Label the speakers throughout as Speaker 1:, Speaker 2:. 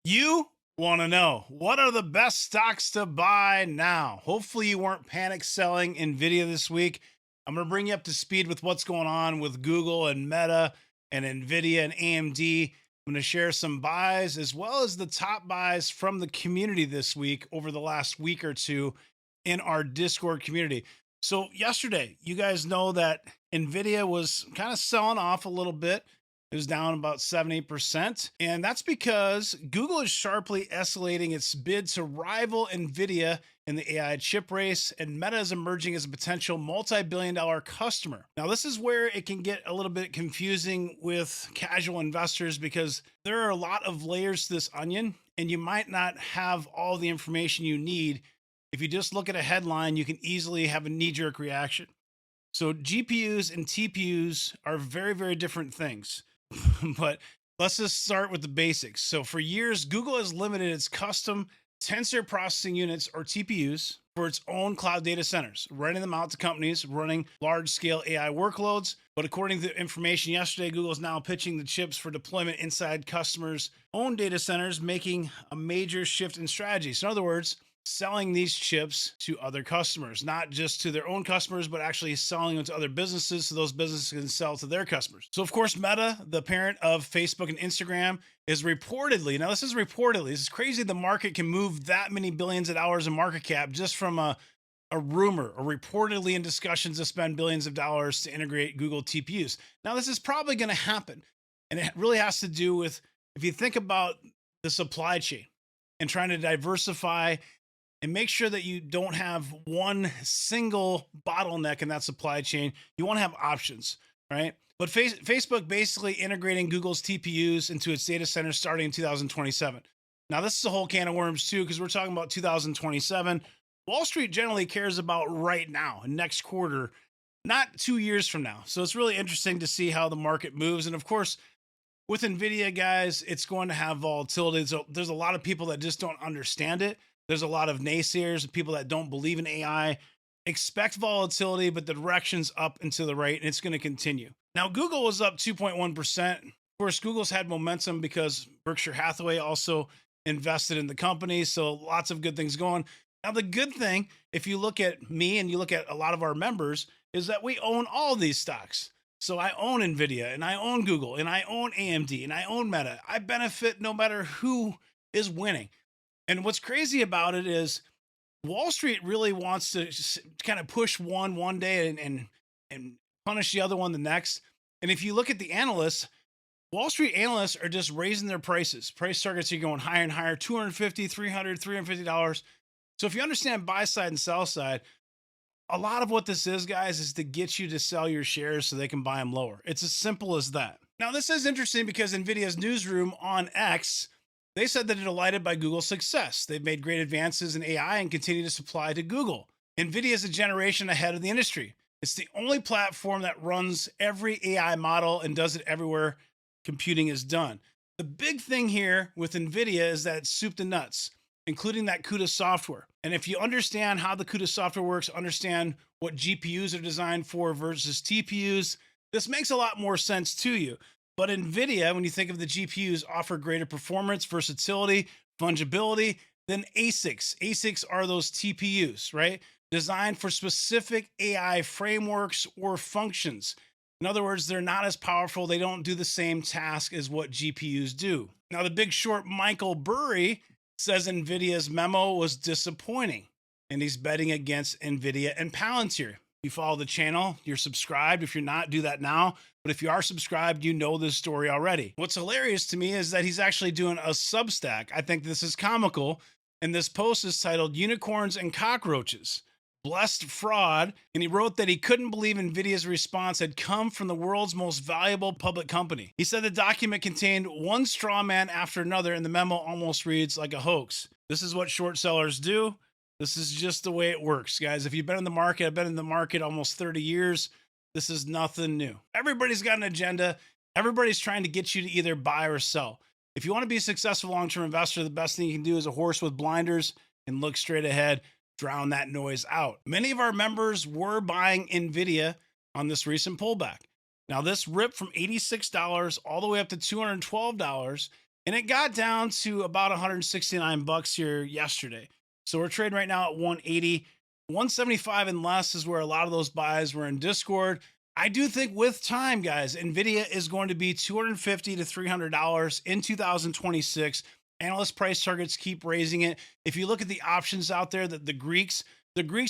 Speaker 1: You want to know what are the best stocks to buy now? Hopefully, you weren't panic selling Nvidia this week. I'm going to bring you up to speed with what's going on with Google and Meta and Nvidia and AMD. I'm going to share some buys as well as the top buys from the community this week over the last week or two in our Discord community. So, yesterday, you guys know that Nvidia was kind of selling off a little bit. It was down about 70%. And that's because Google is sharply escalating its bid to rival Nvidia in the AI chip race, and Meta is emerging as a potential multi-billion-dollar customer. Now, this is where it can get a little bit confusing with casual investors because there are a lot of layers to this onion, and you might not have all the information you need. If you just look at a headline, you can easily have a knee-jerk reaction. So GPUs and TPUs are very, very different things. But let's just start with the basics. So for years, Google has limited its custom tensor processing units or TPUs for its own cloud data centers, renting them out to companies running large scale AI workloads. But according to the information yesterday, Google is now pitching the chips for deployment inside customers' own data centers, making a major shift in strategy. So in other words, selling these chips to other customers, not just to their own customers, but actually selling them to other businesses so those businesses can sell to their customers. So, of course, Meta, the parent of Facebook and Instagram, is reportedly, now this is crazy. The market can move that many billions of dollars in market cap just from a rumor or reportedly in discussions to spend billions of dollars to integrate Google TPUs. Now, this is probably going to happen. And it really has to do with if you think about the supply chain and trying to diversify and make sure that you don't have one single bottleneck in that supply chain. You want to have options, right? But Facebook basically integrating Google's TPUs into its data centers starting in 2027. Now, this is a whole can of worms too, because we're talking about 2027. Wall Street generally cares about right now, next quarter, not 2 years from now. So it's really interesting to see how the market moves. And of course, with Nvidia, guys, it's going to have volatility. So there's a lot of people that just don't understand it. There's a lot of naysayers and people that don't believe in AI. Expect volatility, but the direction's up and to the right, and it's going to continue. Now, Google was up 2.1%. Of course, Google's had momentum because Berkshire Hathaway also invested in the company. So lots of good things going. Now, the good thing, if you look at me and you look at a lot of our members, is that we own all these stocks. So I own Nvidia and I own Google and I own AMD and I own Meta. I benefit no matter who is winning. And what's crazy about it is Wall Street really wants to kind of push one day and punish the other one the next. And if you look at the analysts, Wall Street analysts are just raising their prices. Price targets are going higher and higher, $250, $300, $350. So if you understand buy side and sell side, a lot of what this is, guys, is to get you to sell your shares so they can buy them lower. It's as simple as that. Now, this is interesting because NVIDIA's newsroom on X, they said that they're delighted by Google's success. They've made great advances in AI and continue to supply to Google. NVIDIA is a generation ahead of the industry. It's the only platform that runs every AI model and does it everywhere computing is done. The big thing here with NVIDIA is that it's soup to nuts, including that CUDA software. And if you understand how the CUDA software works, understand what GPUs are designed for versus TPUs, this makes a lot more sense to you. But NVIDIA, when you think of the GPUs, offer greater performance, versatility, fungibility than ASICs. ASICs are those TPUs, right? Designed for specific AI frameworks or functions. In other words, they're not as powerful. They don't do the same task as what GPUs do. Now, the Big Short Michael Burry says NVIDIA's memo was disappointing, and he's betting against NVIDIA and Palantir. You follow the channel, you're subscribed. If you're not, do that now. But if you are subscribed, you know this story already. What's hilarious to me is that he's actually doing a Substack. I think this is comical. And this post is titled Unicorns and Cockroaches, Blessed Fraud. And he wrote that he couldn't believe NVIDIA's response had come from the world's most valuable public company. He said the document contained one straw man after another, and the memo almost reads like a hoax. This is what short sellers do. This is just the way it works, guys. If you've been in the market, I've been in the market almost 30 years. This is nothing new. Everybody's got an agenda. Everybody's trying to get you to either buy or sell. If you want to be a successful long-term investor, the best thing you can do is a horse with blinders and look straight ahead, drown that noise out. Many of our members were buying NVIDIA on this recent pullback. Now, this ripped from $86 all the way up to $212. and it got down to about 169 bucks here yesterday. So we're trading right now at 180, 175 and less is where a lot of those buys were in Discord. I do think with time, guys, Nvidia is going to be $250 to $300 in 2026. Analyst price targets keep raising it. If you look at the options out there, that the Greeks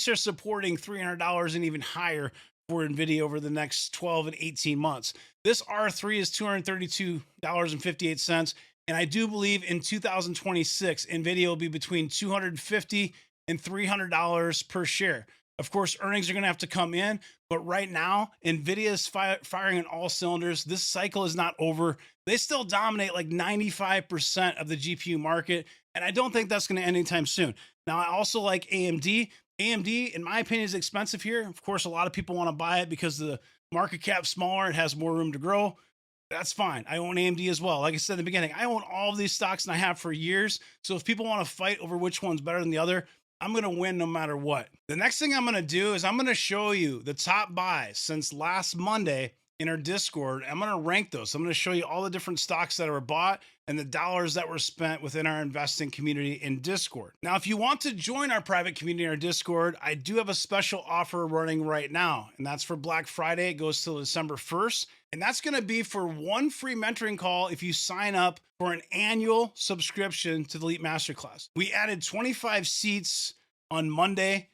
Speaker 1: are supporting $300 and even higher for Nvidia over the next 12 and 18 months. This R3 is $232.58. And I do believe in 2026, Nvidia will be between $250 and $300 per share. Of course, earnings are going to have to come in, but right now, Nvidia is firing on all cylinders. This cycle is not over. They still dominate like 95% of the GPU market, and I don't think that's going to end anytime soon. Now, I also like AMD. AMD, in my opinion, is expensive here. Of course, a lot of people want to buy it because the market cap's smaller. It has more room to grow. That's fine. I own AMD as well. Like I said in the beginning, I own all of these stocks and I have for years. So if people want to fight over which one's better than the other, I'm going to win no matter what. The next thing I'm going to do is I'm going to show you the top buys since last Monday in our Discord. I'm going to rank those. I'm going to show you all the different stocks that were bought and the dollars that were spent within our investing community in Discord. Now, if you want to join our private community in our Discord, I do have a special offer running right now, and that's for Black Friday. It goes till December 1st. And that's going to be for one free mentoring call if you sign up for an annual subscription to the Elite Masterclass. We added 25 seats on Monday.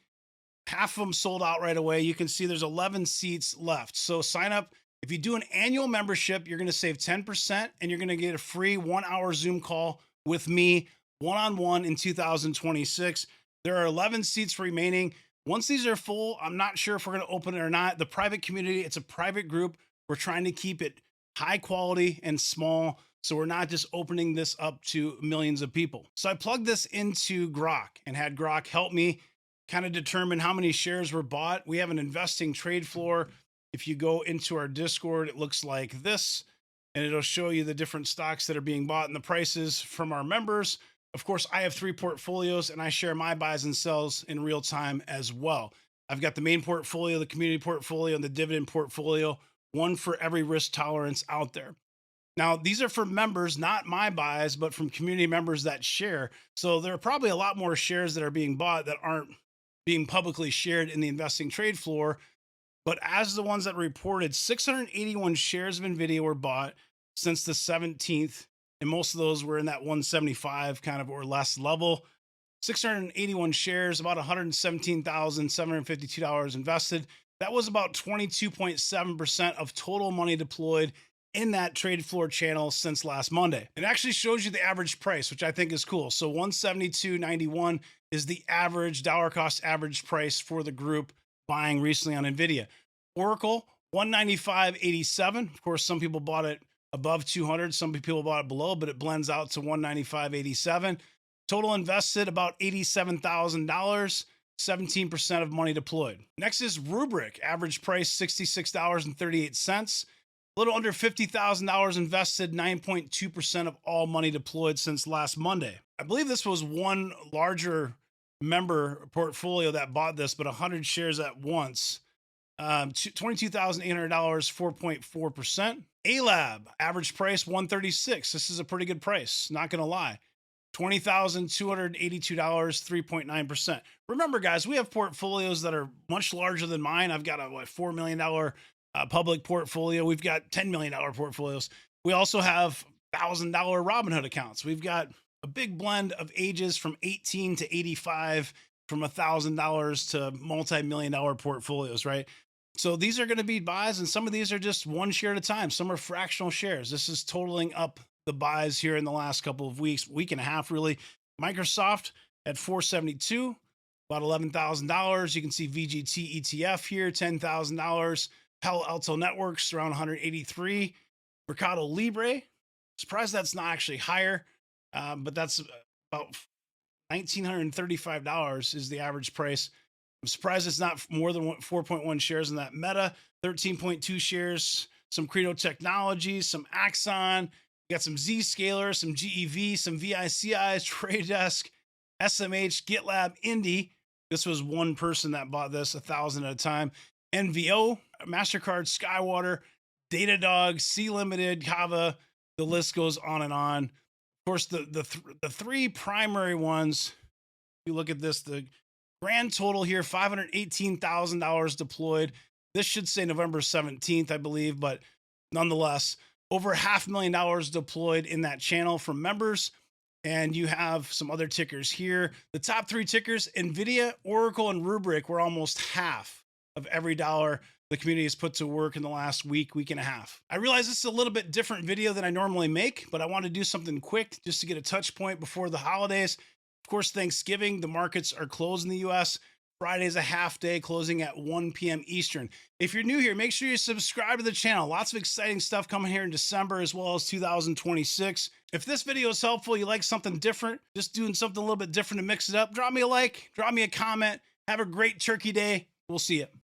Speaker 1: Half of them sold out right away. You can see there's 11 seats left. So sign up. If you do an annual membership, you're going to save 10% and you're going to get a free 1-hour Zoom call with me one-on-one in 2026. There are 11 seats remaining. Once these are full, I'm not sure if we're going to open it or not. The private community, it's a private group. We're trying to keep it high quality and small, so we're not just opening this up to millions of people. So I plugged this into Grok and had Grok help me kind of determine how many shares were bought. We have an investing trade floor. If you go into our Discord, it looks like this, and it'll show you the different stocks that are being bought and the prices from our members. Of course, I have 3 portfolios, and I share my buys and sells in real time as well. I've got the main portfolio, the community portfolio, and the dividend portfolio, one for every risk tolerance out there. Now, these are for members, not my buys, but from community members that share. So there are probably a lot more shares that are being bought that aren't being publicly shared in the investing trade floor. But as the ones that reported, 681 shares of Nvidia were bought since the 17th, and most of those were in that 175 kind of or less level. 681 shares, about $117,752 invested. That was about 22.7% of total money deployed in that trade floor channel since last Monday. It actually shows you the average price, which I think is cool. So 172.91 is the average dollar cost average price for the group buying recently on Nvidia. Oracle, 195.87. Of course, some people bought it above 200. Some people bought it below, but it blends out to 195.87. Total invested about $87,000. 17% of money deployed. Next is Rubrik, average price $66.38. A little under $50,000 invested, 9.2% of all money deployed since last Monday. I believe this was one larger member portfolio that bought this, but 100 shares at once. $22,800, 4.4%. ALAB, average price $136. This is a pretty good price, not going to lie. $20,282, 3.9%. Remember, guys, we have portfolios that are much larger than mine. I've got a $4 million public portfolio. We've got $10 million portfolios. We also have $1,000 Robinhood accounts. We've got a big blend of ages from 18 to 85, from $1,000 to multi-million dollar portfolios, right? So these are going to be buys, and some of these are just one share at a time. Some are fractional shares. This is totaling up the buys here in the last couple of weeks, week and a half, really. Microsoft at 472, about $11,000. You can see VGT ETF here, $10,000. Palo Alto Networks around 183. Mercado Libre, surprised that's not actually higher, but that's about $1,935 is the average price. I'm surprised it's not more than 4.1 shares in that. Meta, 13.2 shares. Some Credo Technologies, some Axon. You got some Zscaler, some GEV, some VICIs, Trade Desk, SMH, GitLab, Indie. This was one person that bought this 1,000 at a time. NVO, MasterCard, Skywater, Datadog, C Limited, Kava. The list goes on and on. course, the three primary ones, you look at this, the grand total here, $518,000 deployed. This should say November 17th, I believe, but nonetheless, over $500,000 deployed in that channel from members. And you have some other tickers here. The top three tickers, Nvidia, Oracle, and Rubrik, were almost half of every dollar the community has put to work in the last week and a half. I realize this is a little bit different video than I normally make, but I want to do something quick just to get a touch point before the holidays. Of course, Thanksgiving, the markets are closed in the US. Friday's a half day, closing at 1 p.m. Eastern. If you're new here, make sure you subscribe to the channel. Lots of exciting stuff coming here in December as well as 2026. If this video is helpful, you like something different, just doing something a little bit different to mix it up, drop me a like, drop me a comment. Have a great turkey day. We'll see you.